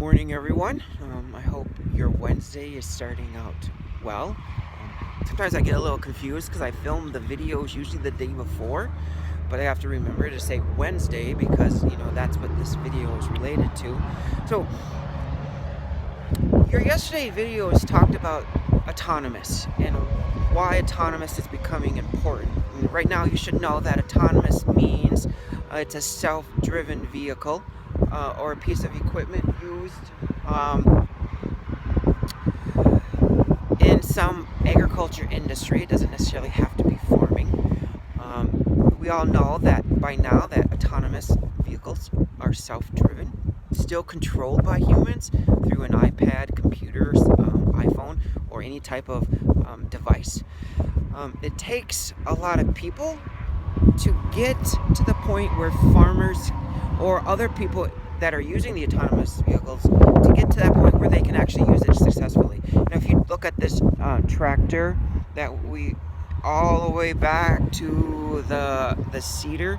morning, everyone. I hope your Wednesday is starting out well. Sometimes I get a little confused because I film the videos usually the day before, but I have to remember to say Wednesday because, that's what this video is related to. So, your yesterday videos talked about autonomous and why autonomous is becoming important. And right now, you should know that autonomous means it's a self-driven vehicle or a piece of equipment used in some agriculture industry. It doesn't necessarily have to be farming. We all know that by now that autonomous vehicles are self-driven, still controlled by humans through an iPad, computer, iPhone, or any type of device. It takes a lot of people to get to the point where farmers or other people that are using the autonomous vehicles to get to that point where they can actually use it successfully. Now, if you look at this tractor that we all the way back to the cedar,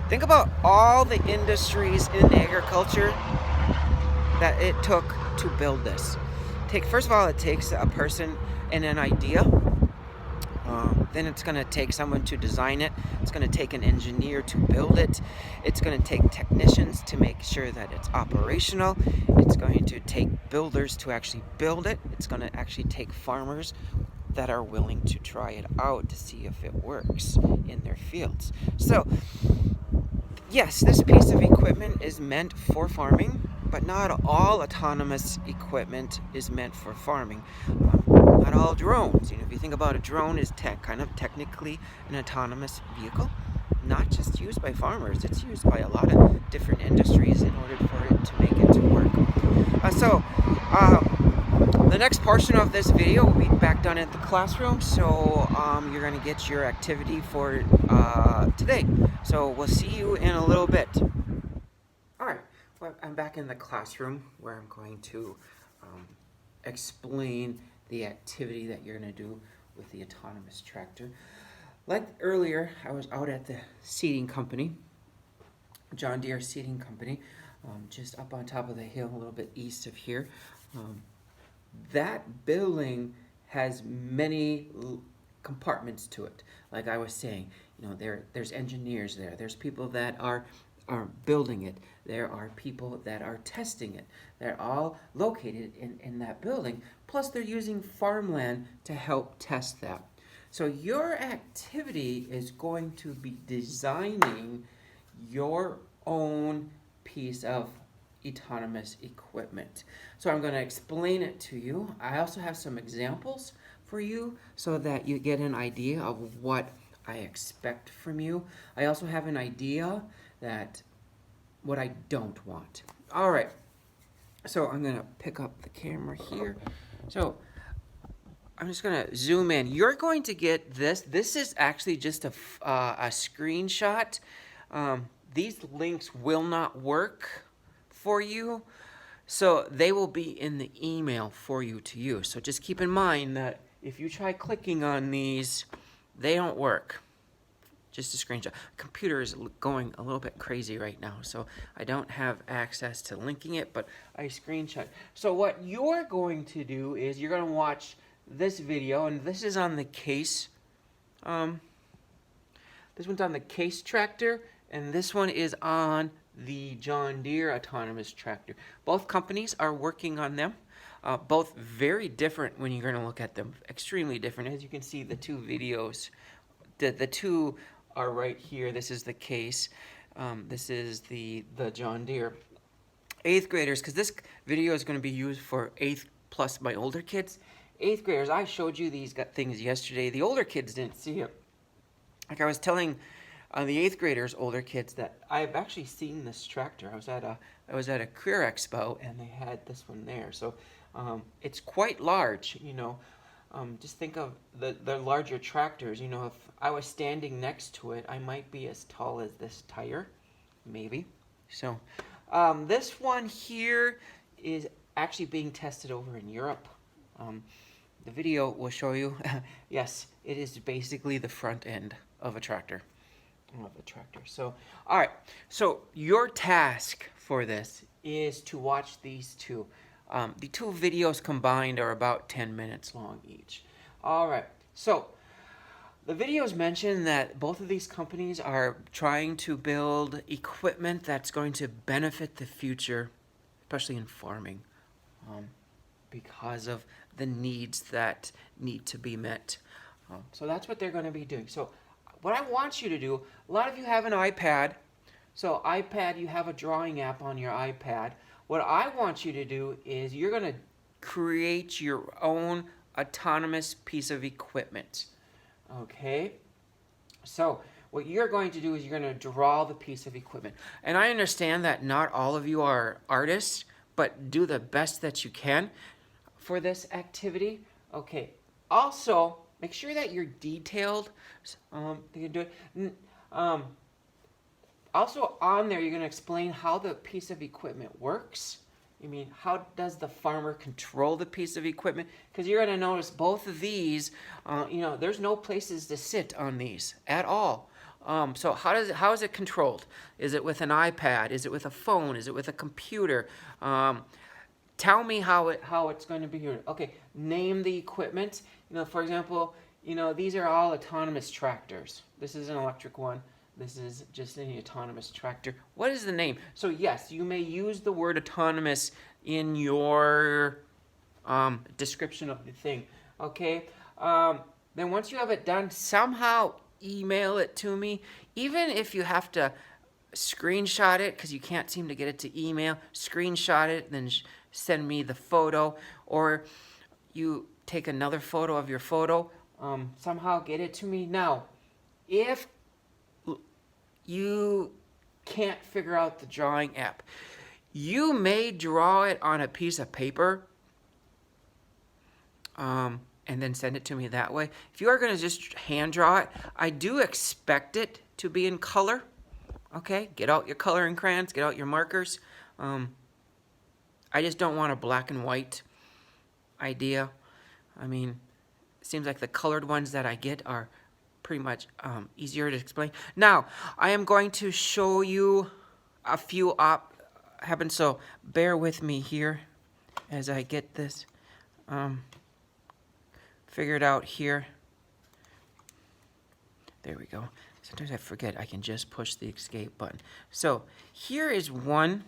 think about all the industries in agriculture that it took to build this. First of all, it takes a person and an idea. Then it's going to take someone to design it. It's going to take an engineer to build it. It's going to take technicians to make sure that it's operational. It's going to take builders to actually build it. It's going to actually take farmers that are willing to try it out to see if it works in their fields. So, yes, this piece of equipment is meant for farming, but not all autonomous equipment is meant for farming. Not all drones. If you think about a drone is kind of technically an autonomous vehicle, not just used by farmers. It's used by a lot of different industries in order for it to make it to work. The next portion of this video will be back done at the classroom, so you're going to get your activity for today. So we'll see you in a little bit. All right, well, I'm back in the classroom where I'm going to explain the activity that you're going to do with the autonomous tractor. Like earlier, I was out at the seeding company, John Deere Seeding Company, just up on top of the hill, a little bit east of here. That building has many compartments to it. Like I was saying, there's engineers there. There's people that are building it. There are people that are testing it. They're all located in that building. Plus, they're using farmland to help test that. So your activity is going to be designing your own piece of autonomous equipment. So I'm going to explain it to you. I also have some examples for you so that you get an idea of what I expect from you. I also have an idea that what I don't want. All right. So I'm going to pick up the camera here. So I'm just going to zoom in. You're going to get this. This is actually just a screenshot. These links will not work for you, so they will be in the email for you to use. So just keep in mind that if you try clicking on these, they don't work. Just a screenshot. Computer is going a little bit crazy right now, so I don't have access to linking it, but I screenshot. So what you're going to do is you're going to watch this video, and this is on the Case. This one's on the Case tractor, and this one is on the John Deere autonomous tractor. Both companies are working on them. Both very different when you're going to look at them. Extremely different. As you can see, the two videos, the two are right here. This is the Case. This is the John Deere. 8th graders, because this video is going to be used for 8th plus my older kids. 8th graders, I showed you these things yesterday. The older kids didn't see it. Like I was telling the 8th graders, older kids, that I've actually seen this tractor. I was at a career expo and they had this one there. So it's quite large, just think of the larger tractors. If I was standing next to it, I might be as tall as this tire, maybe. So this one here is actually being tested over in Europe. The video will show you. Yes, it is basically the front end of a tractor. So, all right. So your task for this is to watch these two. The two videos combined are about 10 minutes long each. All right, so the videos mention that both of these companies are trying to build equipment that's going to benefit the future, especially in farming, because of the needs that need to be met. So that's what they're going to be doing. So what I want you to do, a lot of you have an iPad. So iPad, you have a drawing app on your iPad. What I want you to do is you're going to create your own autonomous piece of equipment. Okay? So what you're going to do is you're going to draw the piece of equipment. And I understand that not all of you are artists, but do the best that you can for this activity. Okay. Also, make sure that you're detailed. You can do it. Also on there, you're going to explain how the piece of equipment works. I mean, how does the farmer control the piece of equipment? Because you're going to notice both of these, there's no places to sit on these at all. So how is it controlled? Is it with an iPad? Is it with a phone? Is it with a computer? Tell me how it's going to be here. Okay, name the equipment. For example, these are all autonomous tractors. This is an electric one. This is just an autonomous tractor. What is the name? So yes, you may use the word autonomous in your description of the thing. Okay. Then once you have it done, somehow email it to me. Even if you have to screenshot it because you can't seem to get it to email, screenshot it, then send me the photo, or you take another photo of your photo. Somehow get it to me. Now, if you can't figure out the drawing app, you may draw it on a piece of paper and then send it to me that way. If you are going to just hand draw it, I do expect it to be in color. Okay, get out your coloring crayons, get out your markers. I just don't want a black and white idea. I mean, it seems like the colored ones that I get are pretty much easier to explain. Now, I am going to show you a few happen, so bear with me here as I get this figured out here. There we go. Sometimes I forget I can just push the escape button. So here is one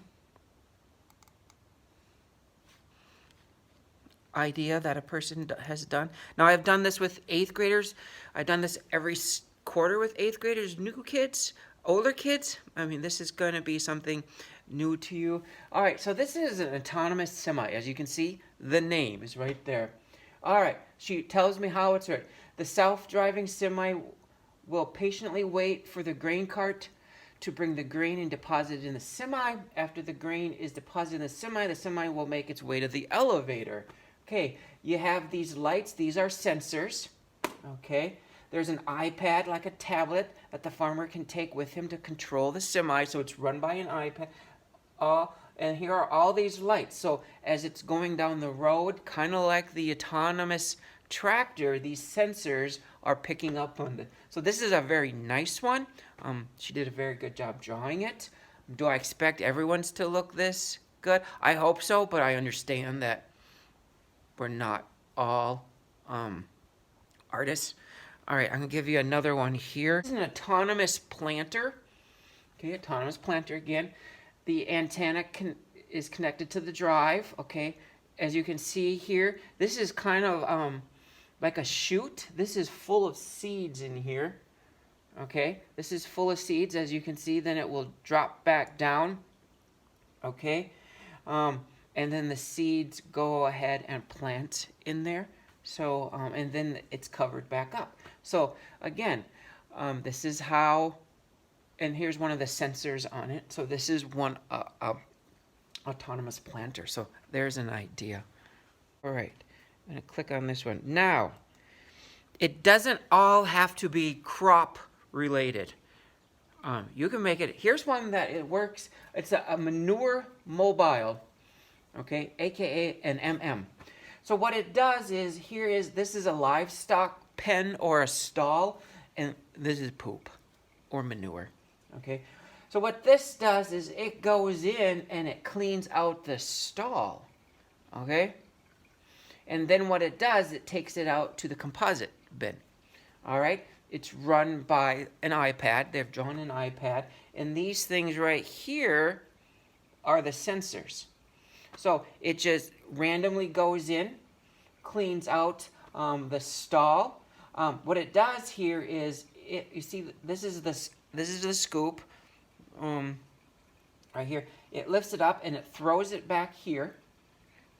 idea that a person has done. Now, I've done this with 8th graders. I've done this every quarter with 8th graders, new kids, older kids. I mean, this is going to be something new to you. All right, so this is an autonomous semi. As you can see, the name is right there. All right, she tells me how it's right. The self-driving semi will patiently wait for the grain cart to bring the grain and deposit it in the semi. After the grain is deposited in the semi will make its way to the elevator. Okay, you have these lights. These are sensors. Okay, there's an iPad, like a tablet, that the farmer can take with him to control the semi. So it's run by an iPad. And here are all these lights. So as it's going down the road, kind of like the autonomous tractor, these sensors are picking up on the. So this is a very nice one. She did a very good job drawing it. Do I expect everyone's to look this good? I hope so, but I understand that we're not all artists. All right, I'm going to give you another one here. This is an autonomous planter. Okay, autonomous planter again. The antenna is connected to the drive. Okay, as you can see here, this is kind of like a chute. This is full of seeds in here. Okay, this is full of seeds. As you can see, then it will drop back down. Okay, and then the seeds go ahead and plant in there. So, and then it's covered back up. So again, this is how, and here's one of the sensors on it. So this is one autonomous planter. So there's an idea. All right, I'm gonna click on this one. Now, it doesn't all have to be crop related. You can make it, here's one that it works. It's a manure mobile, okay, AKA an MM. So what it does is, this is a livestock pen or a stall, and this is poop or manure, okay? So what this does is it goes in and it cleans out the stall, okay? And then what it does, it takes it out to the composite bin, all right? It's run by an iPad. They've drawn an iPad. And these things right here are the sensors. So it just randomly goes in, cleans out the stall. What it does here is, you see, this is the scoop right here. It lifts it up and it throws it back here.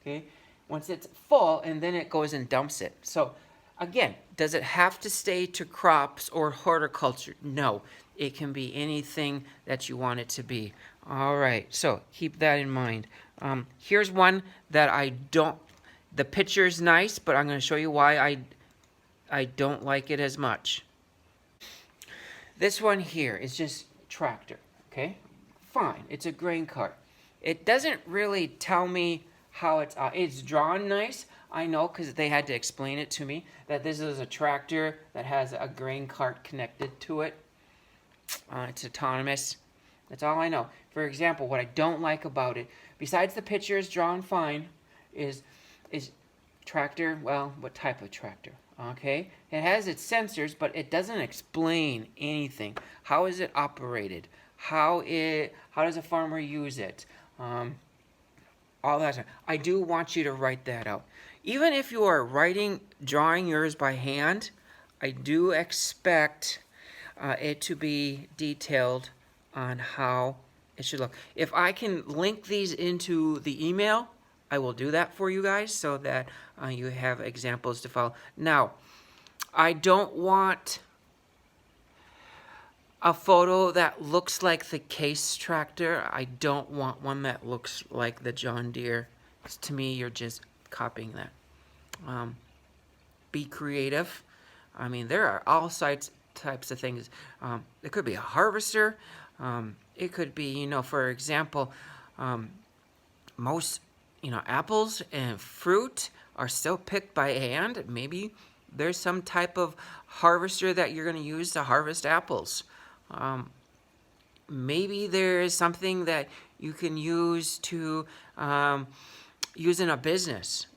Okay, once it's full, and then it goes and dumps it. So again, does it have to stay to crops or horticulture? No, it can be anything that you want it to be. All right, so keep that in mind. Here's one that I don't, the picture's nice, but I'm going to show you why I don't like it as much. This one here is just tractor, okay? Fine, it's a grain cart. It doesn't really tell me how it's drawn nice. I know because they had to explain it to me that this is a tractor that has a grain cart connected to it. It's autonomous. That's all I know. For example, what I don't like about it, besides the picture is drawn fine, is tractor, well, what type of tractor? Okay, it has its sensors, but it doesn't explain anything. How is it operated? How does a farmer use it? All that stuff. I do want you to write that out. Even if you are drawing yours by hand, I do expect it to be detailed on how it should look. If I can link these into the email, I will do that for you guys so that you have examples to follow. Now, I don't want a photo that looks like the Case tractor. I don't want one that looks like the John Deere. 'Cause to me, you're just copying that. Be creative. I mean, there are all types of things. It could be a harvester. It could be, for example, most, apples and fruit are still picked by hand. Maybe there's some type of harvester that you're going to use to harvest apples. Maybe there is something that you can use to use in a business,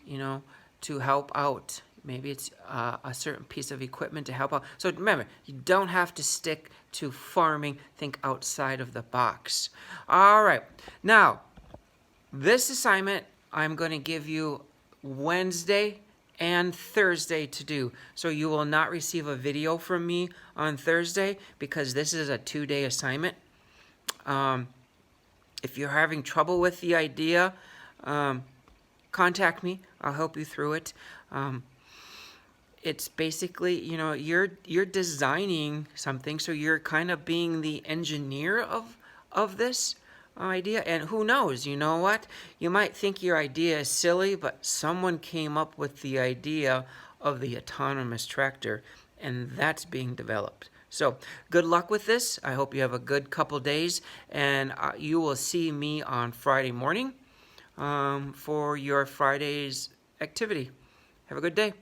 to help out. Maybe it's a certain piece of equipment to help out. So remember, you don't have to stick to farming. Think outside of the box. All right. Now, this assignment I'm going to give you Wednesday and Thursday to do. So you will not receive a video from me on Thursday because this is a 2-day assignment. If you're having trouble with the idea, contact me. I'll help you through it. It's basically, you're designing something, so you're kind of being the engineer of this idea. And who knows, you know what? You might think your idea is silly, but someone came up with the idea of the autonomous tractor, and that's being developed. So good luck with this. I hope you have a good couple days, and you will see me on Friday morning for your Friday's activity. Have a good day.